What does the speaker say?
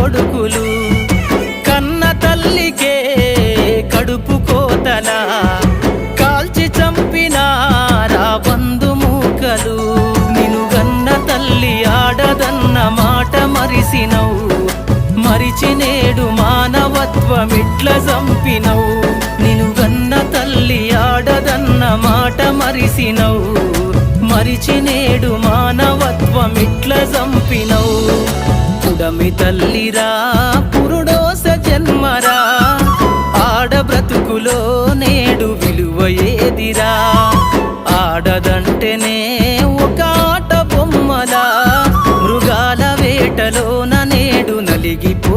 కొడుకులు కన్న తల్లికే కడుపు కోతలా కాల్చి చంపినారా బంధుమూకలు. నిన్ను గన్న తల్లి ఆడదన్న మాట మరిసినవు, మరిచి నేడు మానవత్వమిట్ల చంపినవు. నిన్ను గన్న తల్లి ఆడదన్న మాట మరిసినవు, మరిచి నేడు మానవత్వమిట్ల చంపినవు. పుడమి తల్లిరా పురుడోస జన్మరా, ఆడ బ్రతుకులో నేడు విలువ ఏదిరా. ఆడదంటేనే ఒక ఆట బొమ్మలా మృగాల వేటలోన నేడు నలిగిపో